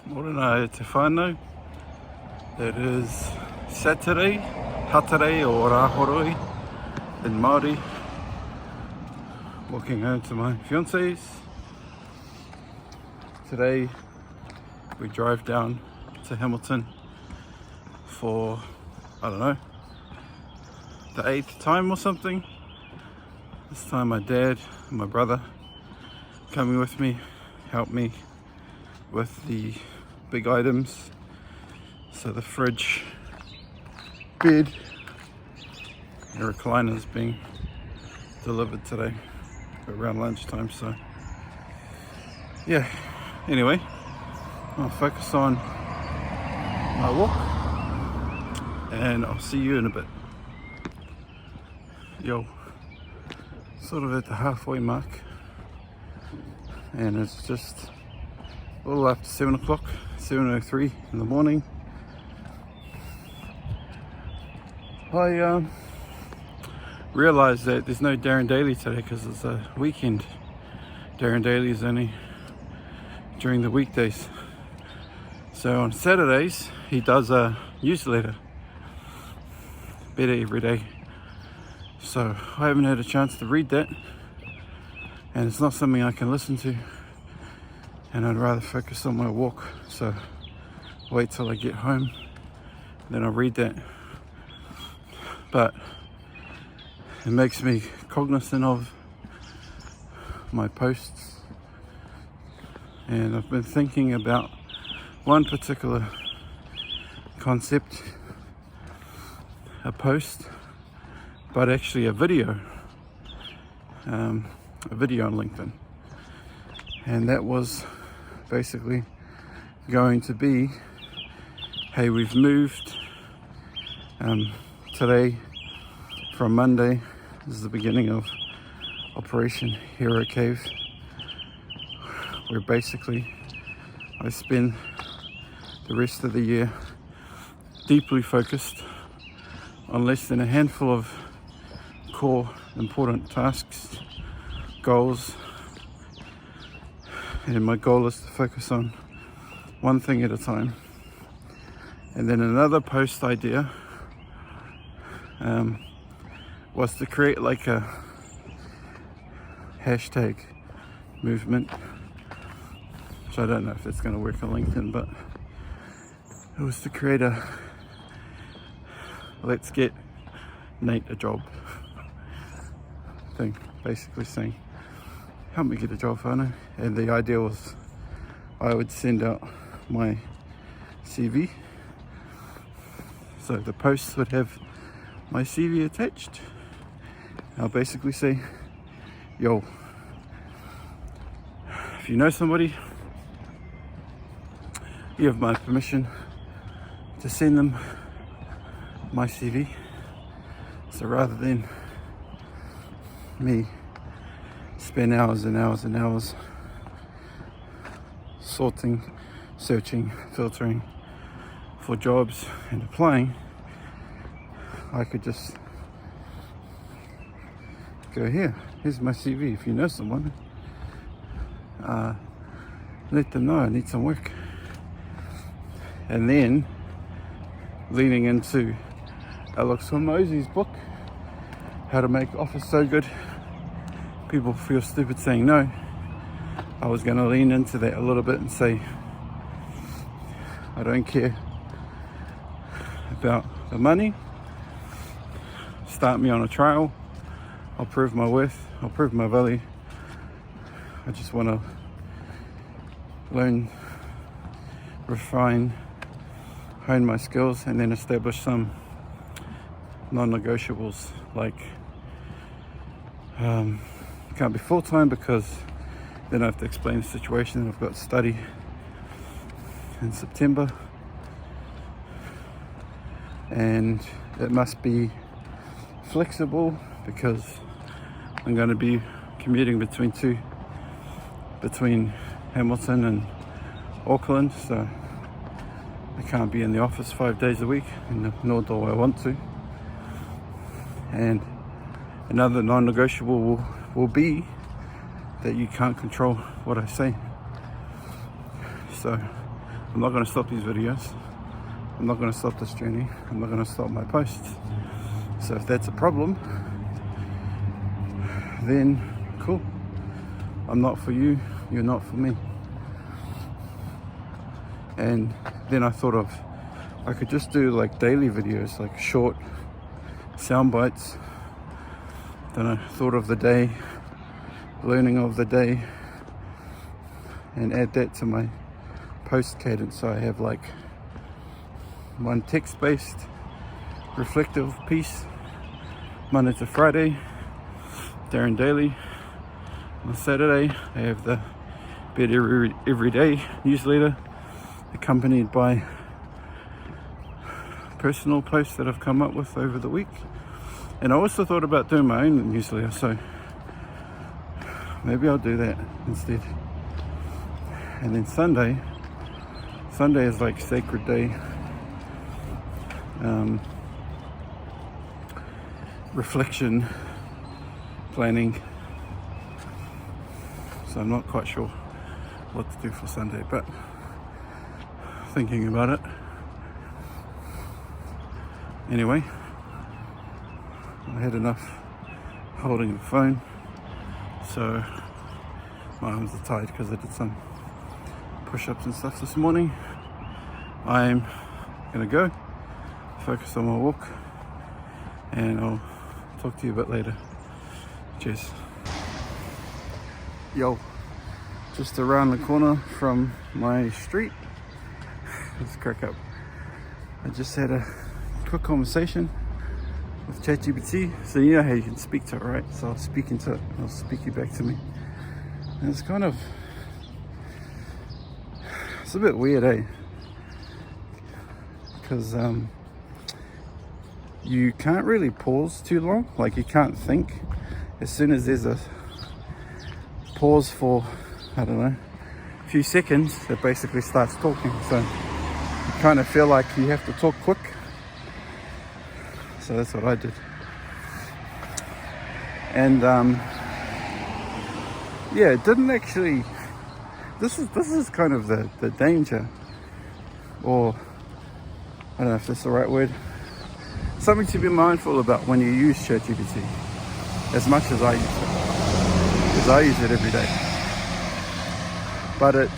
Morena e te whānau. It is Saturday, Hatere or Rahoroi in Māori. Walking home to my fiance's. Today we drive down to Hamilton for, I don't know, the 8th time or something. This time my dad and my brother coming with me, help me with the big items. So the fridge, bed, and recliners being delivered today around lunchtime. So yeah, anyway, I'll focus on my walk and I'll see you in a bit. Yo, sort of at the halfway mark, and it's just a little after 7 o'clock, 7:03 in the morning. I realised that there's no Darren Daly today because it's a weekend. Darren Daly is only during the weekdays. So on Saturdays he does a newsletter, Better Every Day. So I haven't had a chance to read that, and it's not something I can listen to, and I'd rather focus on my walk. So wait till I get home, then I'll read that. But it makes me cognizant of my posts, and I've been thinking about one particular concept, a post, but actually a video on LinkedIn, and that was basically going to be, hey, we've moved today from Monday. This is the beginning of Operation Hero Cave, where basically I spend the rest of the year deeply focused on less than a handful of core important tasks, goals, and my goal is to focus on one thing at a time. And then another post idea was to create like a hashtag movement, which I don't know if that's going to work on LinkedIn, but it was to create a let's get Nate a job thing, basically saying, help me get a job, whānau. And the idea was I would send out my CV, so the posts would have my CV attached. I'll basically say, yo, if you know somebody, you have my permission to send them my CV. So rather than me spend hours and hours and hours sorting, searching, filtering for jobs and applying, I could just go, here's my CV. If you know someone, let them know I need some work. And then leaning into Alex Hormozi's book, How to Make Offers So Good People Feel Stupid Saying No, I was going to lean into that a little bit and say, I don't care about the money. Start me on a trial. I'll prove my worth. I'll prove my value. I just want to learn, refine, hone my skills, and then establish some non-negotiables, like can't be full-time because then I have to explain the situation. I've got to study in September, and it must be flexible because I'm going to be commuting between Hamilton and Auckland, so I can't be in the office 5 days a week, and nor do I want to. And another non-negotiable will be that you can't control what I say. So I'm not going to stop these videos. I'm not going to stop this journey. I'm not going to stop my posts. So if that's a problem, then cool. I'm not for you, you're not for me. And then I thought of, I could just do like daily videos, like short sound bites. Then I thought of the day, learning of the day, and add that to my post cadence. So I have like one text-based reflective piece Monday to Friday, Darren Daily. On Saturday I have the Bed Every Day newsletter, accompanied by personal posts that I've come up with over the week. And I also thought about doing my own newsletter, so maybe I'll do that instead. And then Sunday is like sacred day, reflection, planning. So I'm not quite sure what to do for Sunday, but thinking about it. Anyway, I had enough holding the phone, so my arms are tired because I did some push-ups and stuff this morning. I'm gonna go focus on my walk, and I'll talk to you a bit later. Cheers. Yo, just around the corner from my street. Let's crack up. I just had a quick conversation with ChatGPT. So you know how you can speak to it, right? So I'll speak into it, it'll speak you back to me. And it's kind of, it's a bit weird, eh? Because you can't really pause too long. Like you can't think. As soon as there's a pause for, I don't know, a few seconds, it basically starts talking. So you kind of feel like you have to talk quick. So that's what I did. And yeah, it didn't actually, this is kind of the danger, or I don't know if that's the right word, something to be mindful about when you use ChatGPT, as much as I use it, because I use it every day. But it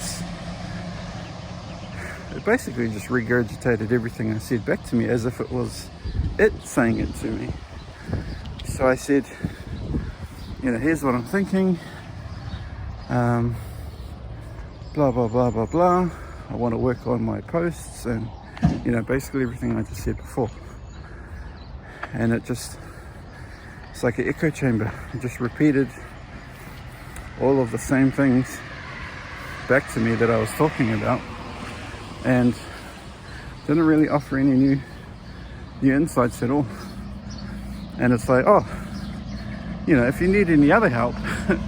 basically just regurgitated everything I said back to me as if it was it saying it to me. So I said, you know, here's what I'm thinking, blah blah blah blah blah, I want to work on my posts, and you know, basically everything I just said before. And it's like an echo chamber. It just repeated all of the same things back to me that I was talking about, and didn't really offer any new insights at all. And it's like, oh, you know, if you need any other help,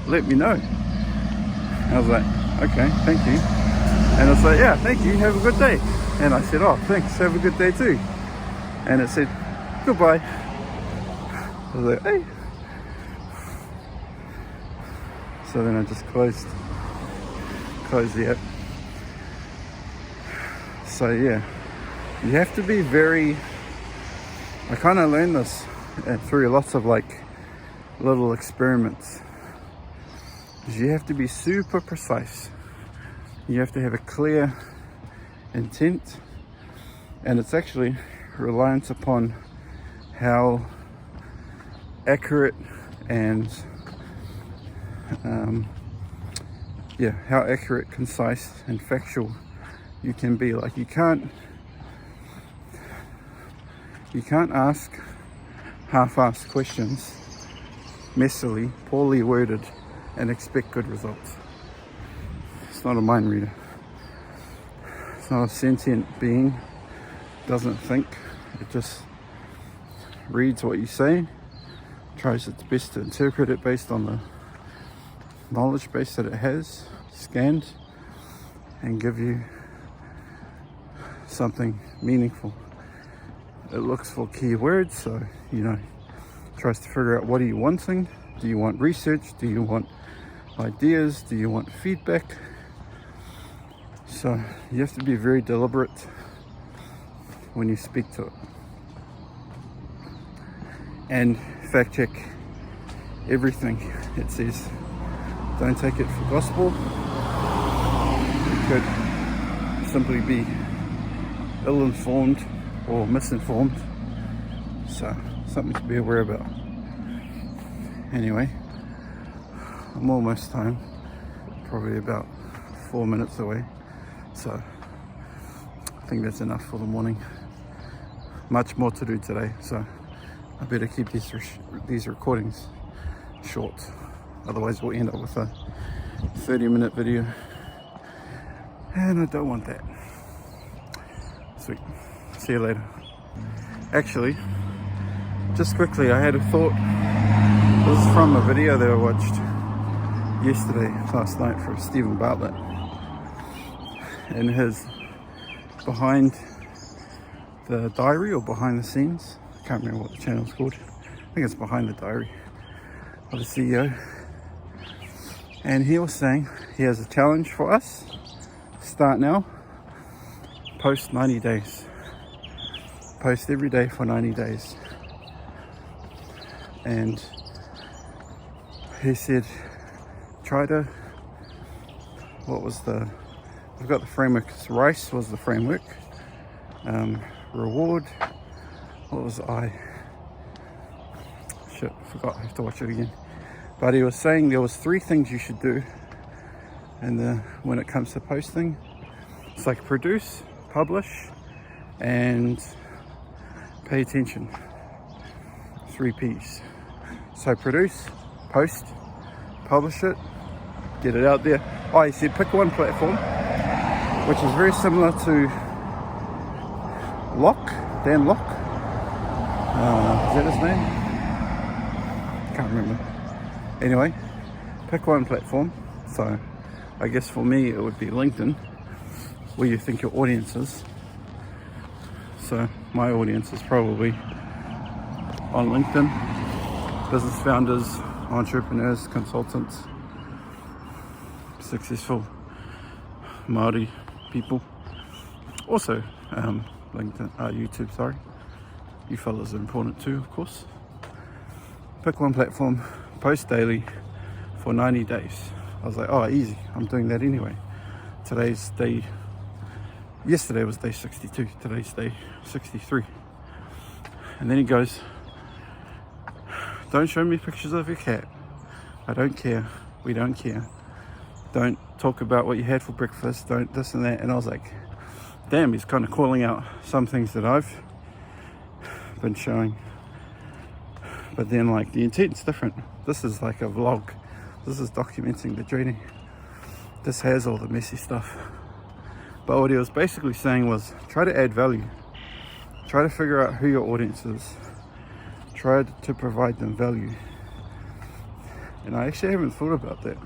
let me know. I was like, okay, thank you. And it's like, yeah, thank you, have a good day. And I said, oh, thanks, have a good day too. And it said, goodbye. I was like, hey. So then I just closed the app. So yeah, you have to be very, I kind of learned this through lots of like little experiments. You have to be super precise. You have to have a clear intent, and it's actually reliant upon how accurate and how accurate, concise and factual you can be. Like you can't ask half-assed questions, messily, poorly worded, and expect good results. It's not a mind reader. It's not a sentient being. It doesn't think. It just reads what you say, tries its best to interpret it based on the knowledge base that it has scanned, and give you something meaningful. It looks for keywords, so you know, tries to figure out, what are you wanting? Do you want research? Do you want ideas? Do you want feedback? So you have to be very deliberate when you speak to it, and fact check everything it says. Don't take it for gospel. It could simply be ill-informed or misinformed, so something to be aware about. Anyway, I'm almost home, probably about 4 minutes away, so I think that's enough for the morning. Much more to do today, so I better keep these recordings short, otherwise we'll end up with a 30-minute video, and I don't want that. Sweet, see you later. Actually, just quickly, I had a thought. This is from a video that I watched last night from Stephen Bartlett, and his behind the diary or behind the scenes, I can't remember what the channel's called. I think it's behind the diary of the CEO. And he was saying he has a challenge for us. Start now, post 90 days. Post every day for 90 days. And he said, try to, I've got the framework. Rice was the framework. Reward, what was I? Shit, I forgot, I have to watch it again. But he was saying there was 3 things you should do, and when it comes to posting, it's like produce, publish, and pay attention. 3 P's. So produce, post, publish it, get it out there. Oh, he said pick one platform, which is very similar to Dan Locke. Is that his name? Can't remember. Anyway, pick one platform. So I guess for me it would be LinkedIn, where you think your audience is. So my audience is probably on LinkedIn. Business founders, entrepreneurs, consultants, successful Māori people. Also LinkedIn, YouTube, sorry. You fellas are important too, of course. Pick one platform, post daily for 90 days. I was like, oh, easy, I'm doing that anyway. Yesterday was day 62, today's day 63. And then he goes, don't show me pictures of your cat. I don't care, we don't care. Don't talk about what you had for breakfast, don't this and that. And I was like, damn, he's kind of calling out some things that I've been showing. But then like the intent's different. This is like a vlog. This is documenting the journey. This has all the messy stuff. But what he was basically saying was try to add value. Try to figure out who your audience is. Try to provide them value. And I actually haven't thought about that.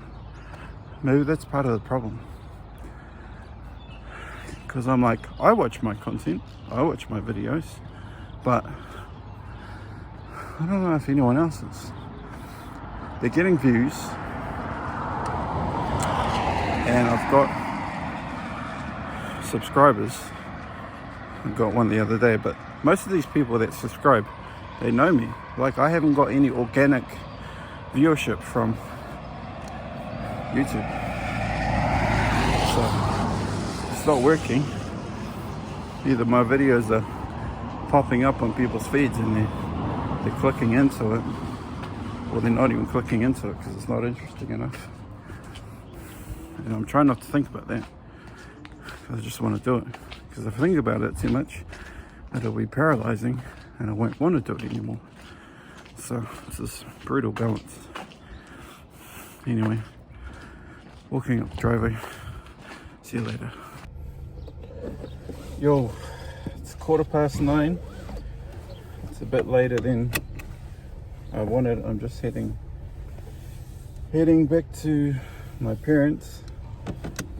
Maybe that's part of the problem. Because I'm like, I watch my content, I watch my videos, but I don't know if anyone else is. They're getting views, and I've got subscribers. I got one the other day, but most of these people that subscribe, they know me. Like, I haven't got any organic viewership from YouTube. So it's not working. Either my videos are popping up on people's feeds and they're clicking into it, or they're not even clicking into it because it's not interesting enough. And I'm trying not to think about that. I just want to do it, because if I think about it too much, it'll be paralyzing and I won't want to do it anymore. So it's this brutal balance. Anyway, walking up the driveway. See you later. Yo, it's 9:15. It's a bit later than I wanted. I'm just heading back to my parents,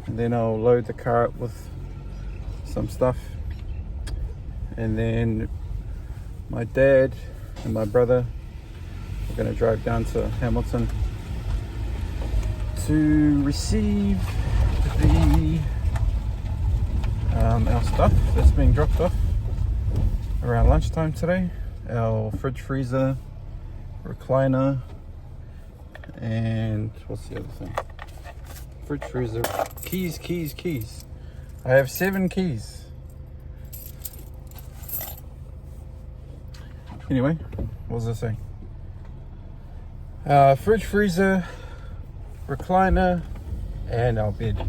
and then I'll load the car up with some stuff, and then my dad and my brother are going to drive down to Hamilton to receive the our stuff that's being dropped off around lunchtime today. Our fridge, freezer, recliner, and what's the other thing? Fridge, freezer, keys. I have 7 keys. Anyway, what was I saying? Fridge, freezer, recliner, and our bed.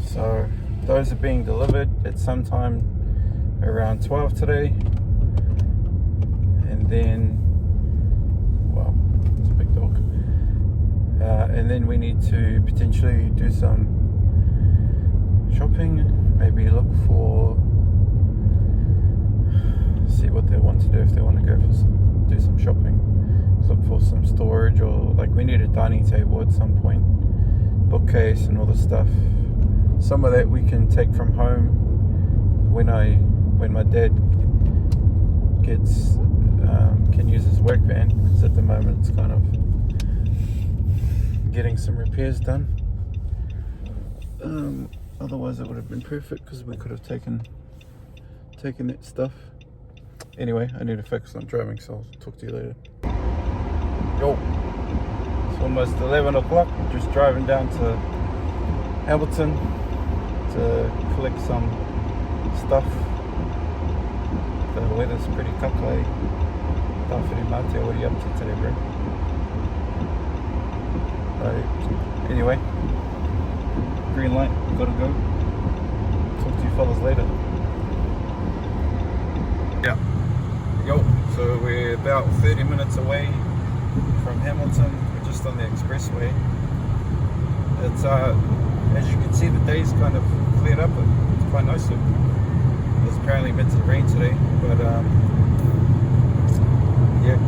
So those are being delivered at some time around 12 today. And then, well, it's a big dog. And then we need to potentially do some shopping, maybe look for, see what they want to do, if they want to go for do some shopping, look for some storage, or like we need a dining table at some point, bookcase and all this stuff. Some of that we can take from home when my dad gets can use his work van, because at the moment it's kind of getting some repairs done. Otherwise it would have been perfect, because we could have taken that stuff. Anyway, I need to focus on driving, so I'll talk to you later. Yo, it's almost 11 o'clock. I'm just driving down to Hamilton to collect some stuff. The weather's pretty kakai. Tawhiri mate, what are you up to today, bro? Anyway, green light, gotta go. Talk to you fellas later. Yeah. Yo, so we're about 30 minutes away from Hamilton. We're just on the expressway. It's as you can see, the day's kind of cleared up. It's quite nice. It was apparently meant to rain today, but yeah,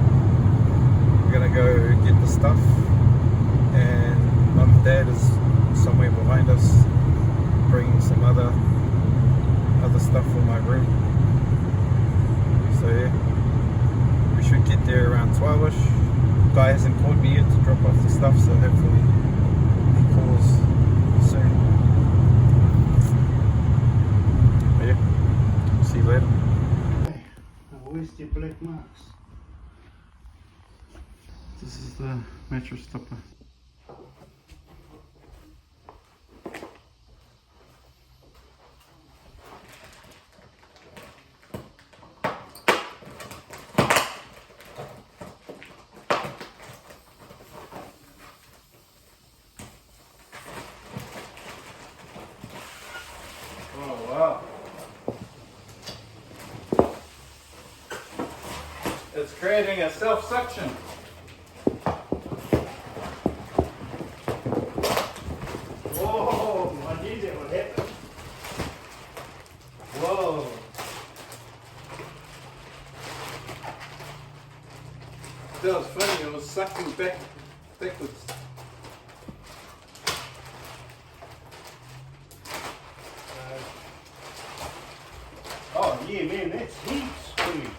we're gonna go get the stuff, and Mum and Dad is somewhere behind us bringing some other stuff for my room. So yeah, we should get there around 12ish. Guy hasn't called me yet to drop off the stuff, so hopefully he calls soon. But yeah, see you later. Where's the black marks? This is the mattress topper. Oh wow. It's creating a self-suction. Whoa, I knew that would happen. Whoa. That was funny, it was sucking backwards. Oh yeah, man, that's heaps springy.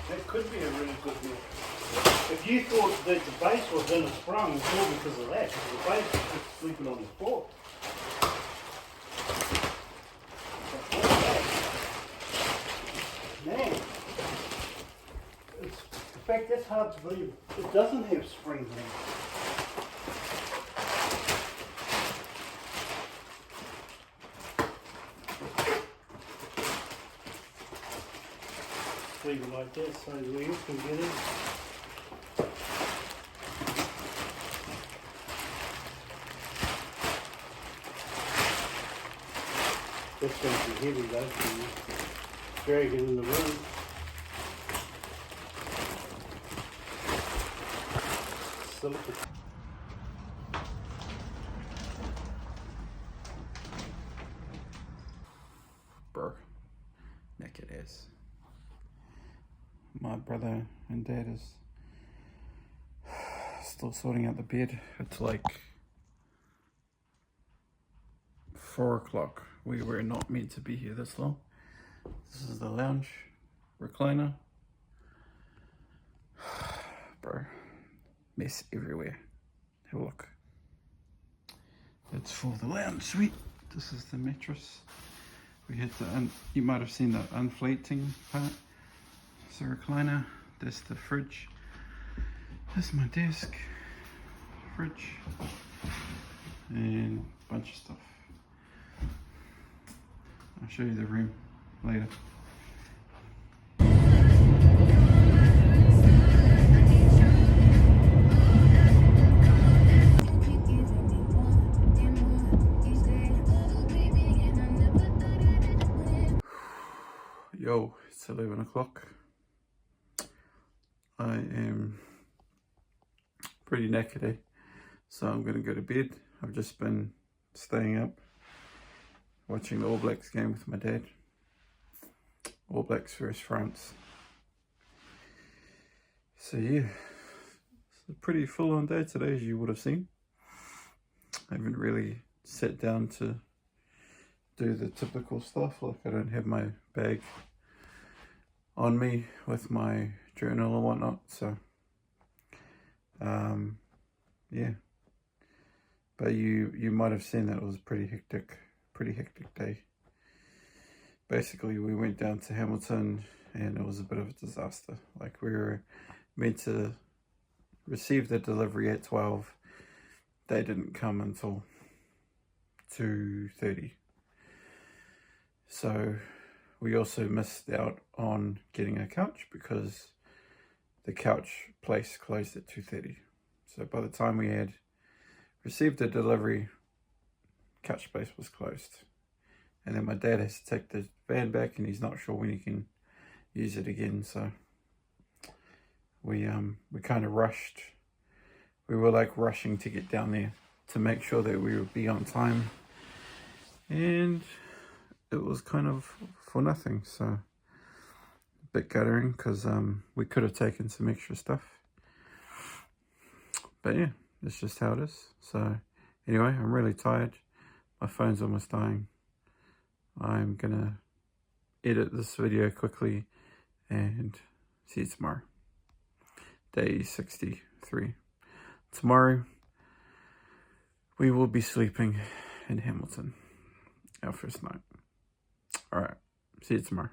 That could be a really good meal. If you thought that the base was in a sprung, it's all because of that. Because the base is just sleeping on the floor. Man, in fact, that's hard to believe. It doesn't have springs in it. Leave it like that so the wheels can get in. That's going to be heavy though, so you drag it in the room. Silicone. Bro, naked ass. My brother and dad is still sorting out the bed. It's like 4 o'clock. We were not meant to be here this long. This is the lounge recliner. Bro, mess everywhere. Have a look. It's for the lounge suite. This is the mattress. We had the, you might have seen the unflating part. It's the recliner. That's the fridge. That's my desk. Fridge. And a bunch of stuff. I'll show you the room later. Yo, it's 11 o'clock. I am pretty knackered, eh? So I'm gonna go to bed. I've just been staying up watching the All Blacks game with my dad. All Blacks versus France. So yeah, it's a pretty full on day today, as you would have seen. I haven't really sat down to do the typical stuff, like I don't have my bag on me with my journal and whatnot, so yeah. But you might have seen that it was a pretty hectic day. Basically, we went down to Hamilton and it was a bit of a disaster. Like, we were meant to receive the delivery at 12. They didn't come until 2:30. So we also missed out on getting a couch because the couch place closed at 2:30. So by the time we had received the delivery, couch place was closed. And then my dad has to take the van back and he's not sure when he can use it again. So we kind of rushed. We were like rushing to get down there to make sure that we would be on time. And it was kind of for nothing, so a bit guttering because we could have taken some extra stuff. But yeah, that's just how it is. So anyway, I'm really tired. My phone's almost dying. I'm gonna edit this video quickly and see you tomorrow. Day 63. Tomorrow we will be sleeping in Hamilton, our first night. Alright, see you tomorrow.